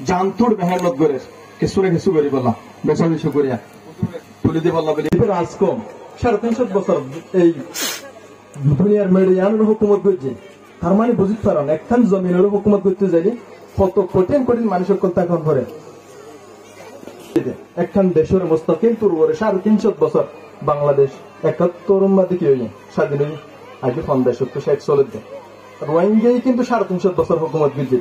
জানতুর মেহনত করে কিছু করি বললাম বেশা বেশি করিয়া তুলে দিয়ে বললাম বলে এবার আজ কম 350 বছর এই দুনিয়ার মেডিয়ানের হুকুমত করছে তার মানে বুঝতে পারেন একখান জমিনের হুকুমত করতে যাই কত কঠিন মানুষের কথা এখন করে একখান দেশের মুস্তাকিল পূর্বরে 350 বছর বাংলাদেশ 71 মাদি কি হইয়ে স্বাধীন হই আগে 50-60 চলে দেয় রোহিঙ্গাই কিন্তু 350 বছর হুকুমত করছে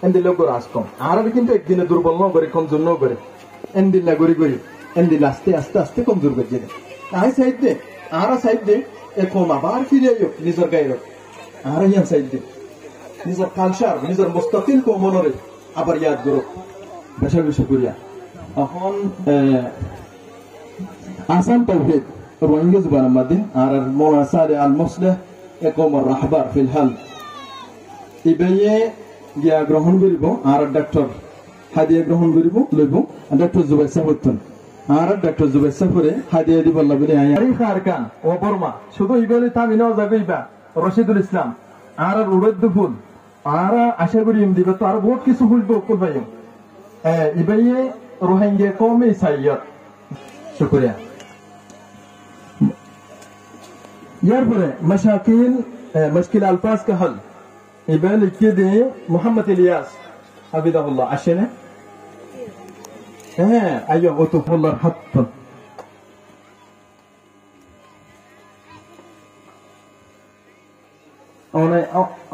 এন্দিল লোক আজ কম আর কিন্তু একদিনে দুর্বল ন করে কমজোর ন করে এন্দিল্লা গড়ি গড়ি এন্দিল আস্তে আস্তে আস্তে কমজোর করে দিয়ে আই সাইড দে আর সাইড দে এরকম আবার ফিরে আইও নিজের গায়ের আর ইয়ান সাইড দে নিজের কালচার নিজের মুস্তাকিল কমনরে আবার ইয়াদ করো বেশা বেশি করিয়া এখন আসান তাওহীদ রোহিঙ্গা জুবানের মধ্যে আর মুনাসারে আল মুসলিহ একম রাহবার ফিল হাল ইবেয়ে গিয়া গ্রহণ করিব আর ডক্টর হাদিয়া গ্রহণ করিব লইব ডক্টর জুবাইর সাহেব আর ডক্টর জুবাইর সাহেবরে হাদিয়া দিব বলে তারিখ আরকান ও বর্মা শুধু ইবেলে তামিনা যাবেইবা রশিদুল ইসলাম আর উড়দ ফুল আর আশা করি দিবে তো আর বহুত কিছু ফুলব কোন ভাইও ইবেয়ে রোহিঙ্গা কমে সাইয়ত শুকরিয়া ইয়ার পরে মশাকিল মুশকিল আলফাজ কা হল এবার লিখে দিয়ে মোহাম্মদ ইলিয়াস হাফিজাহুল্লাহ আসে না হ্যাঁ আইয়ো ওতুফুল্লাহর হাত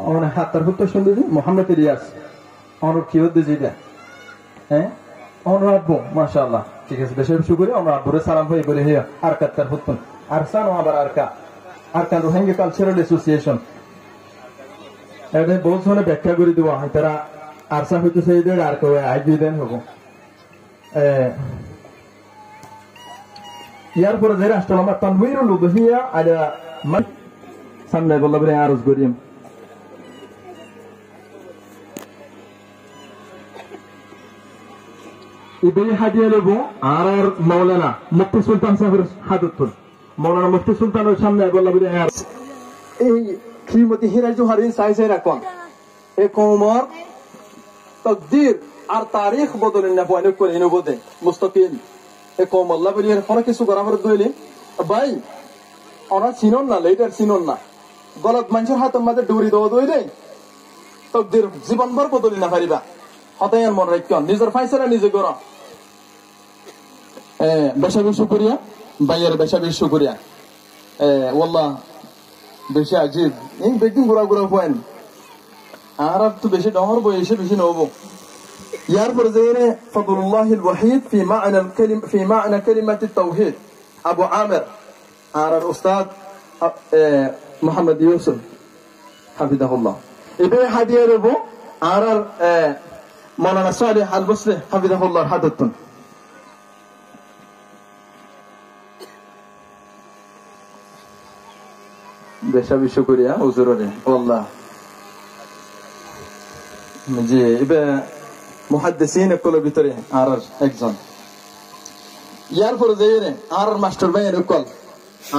অনে হাতার হতো শুনতে যে মোহাম্মদ ইলিয়াস অনর কি হতে যেটা হ্যাঁ অনর আব্বু মাশাআল্লাহ ঠিক আছে বেশি বেশি করে অনর আব্বুরে সালাম হয়ে বলে হে আর কাতার হতো আর সানো আবার আরকান রোহিঙ্গা কালচারাল অ্যাসোসিয়েশন এটা বহুত ধরনের ব্যাখ্যা করে দেওয়া হয় তারা আরসা হইতে চাইদের আর কেউ আইবি দেন হবো ইয়ার পরে যে রাষ্ট্র আমার তানভীরুল উদহিয়া আলা সামনে বললা বলে আরজ করিম ইবে হাদিয়া লব আর মাওলানা মুফতি সুলতান সাহেবের হাদতুল মাওলানা মুফতি সুলতানের সামনে বললা বলে এই খিমতি হিরা জোহারিন সাইজে রাখুন এ কোমর তকদির আর তারিখ বদলেন না পয়নে করে হিনো বদে মুস্তাকিল এ কোম আল্লাহ বলির ফলে কিছু করা আমার দইলে ভাই ওরা চিনন না লেটার চিনন না গলত মানুষের হাতের মাঝে ডুরি দেওয়া দইলে তকদির জীবনভর বদলি না পারিবা হতায়ার মনে রাখিও নিজের ফাইসলা নিজে করো বেশা বেশি করিয়া ভাইয়ের বেশা বেশি করিয়া ওয়াল্লাহ বেশি আজিব এই বেকিং ঘোরা পয়েন আর তো বেশি ডমর বয়সে বেশি নবো ইয়ার পরে যে ফদলুল্লাহিল ওয়াহিদ ফি মা'না কালিমাত التوحيد আবু আমির আর উস্তাদ মোহাম্মদ ইউসুফ হাফিজাহুল্লাহ এবে হাদিয়া দেব আর মাওলানা সালেহ আল বসরি হাফিজাহুল্লাহ হাদাতুন বেশা বেশি করিয়া হুজুরে আল্লাহ জি এবে মুহাদ্দিসিন কলের ভিতরে আর একজন ইয়ার পরে যে আর মাস্টার ভাই কল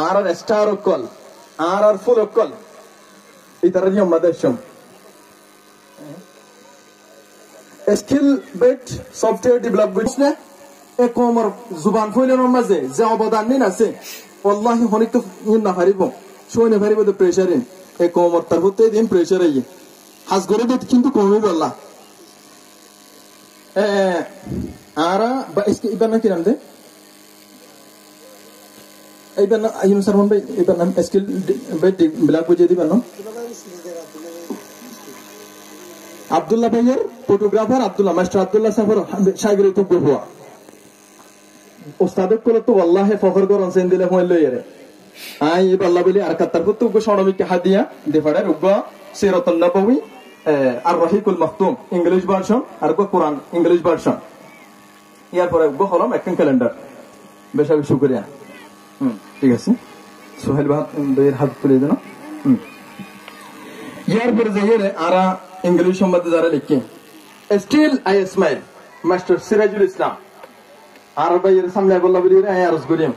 আর স্টার কল আর ফুল কল ইতার নিয়ম মাদেশম স্কিল বেট সফটওয়্যার ডেভেলপ করছে এ কোমর জুবান ফইলের মাঝে যে অবদান নিন আছে আল্লাহি হনিক তো না পারিব শোনে পারিব তো প্রেসারে এ কোমর তার হতে দিন প্রেসারে হাজ করে দিত কিন্তু কমে বললা আর ইবার নাম কি নাম দে এইবার না ইউনুস সারমান ভাই এবার নাম স্কিল বেট ডেভেলপ বুঝিয়ে দিবেন না আব্দুল্লাহ ভাইয়ের ফটোগ্রাফার আব্দুল্লাহ মাস্টার আব্দুল্লাহ সাহেবের সাগরে তো হওয়া ওস্তাদক করে তো আল্লাহে ফখর করন সেন দিলে হইল লইরে আই আল্লাহ বলি আর কাতার তো সনমিকে হাদিয়া দেফাড়ের উগ্র সিরাতুন নববী আর রহিকুল মাকতুম ইংলিশ ভার্সন আর কোরআন ইংলিশ ভার্সন ইয়ার পরে উগ্র হলাম একখান ক্যালেন্ডার বেশা বেশি শুকরিয়া ঠিক আছে সোহেল ভাইয়ের হাত তুলে দেন ইয়ার পরে যাইয়ে আরা ইংলিশ সম্বন্ধে যারা লিখে still I smile master Sirajul Islam আর ভাইয়ের সামনে বললা বলি আরজ করিম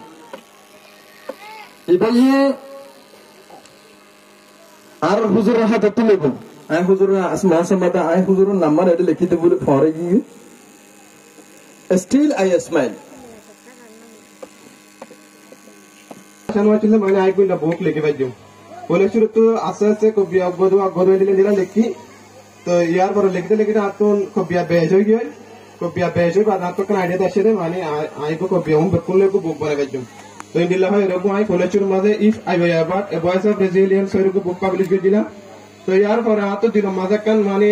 এই ভাইয়ে আর হুজুরের হাতে তুলে আই হুজুর মাসামাদা আই হুজুর নাম্বার এটা লিখিতে বলে পরে গিয়ে স্টিল আই স্মাইল মানে আই কইলা বুক লিখে পাইছো বলে শুরু তো আস্তে আস্তে কবি অগদ দিলা লিখি তো ইয়ার পরে লিখতে লিখতে আতন কবিয়া বেজ হয়ে গিয়ে কবিয়া বেজ হয়ে বাদ আতন আইডিয়া দাসে মানে আই কো কবিয়া हम बिल्कुल को बुक बना पाइছো তো ইন্ডিলা হয় এরকম আই বলে শুরু মাঝে if I way about a voice of resilience এরকম বুক পাবলিশ করে দিলাম তো ইয়ার পরে আতো দিন মাঝে কান মানে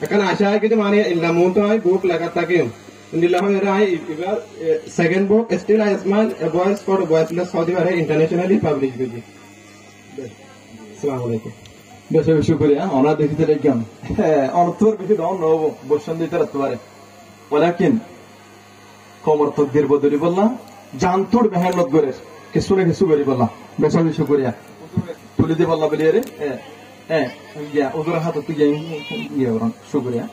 এখন আশা হয় যে মানে ইল্লামুন তো আই বুক লাগা থাকে ইন্ডিলা হয় আই এবার second book still I smile a voice for voiceless Saudi Arab internationally publish করে দিই আসসালামু আলাইকুম বেশি বেশি করে ওনা দেখিতে দেখলাম অনর্থর বেশি দাও নব বসন দিতে রাখতে পারে ওলাকিন কমর তকদির বদলি বললাম জানতুর মেহনত করে কিছু না কিছু করি বললাম বেশি বেশি করিয়া তুলে দিয়ে বললাম বলি রে হ্যাঁ হ্যাঁ ওদের হাতে তুই শুক্রিয়া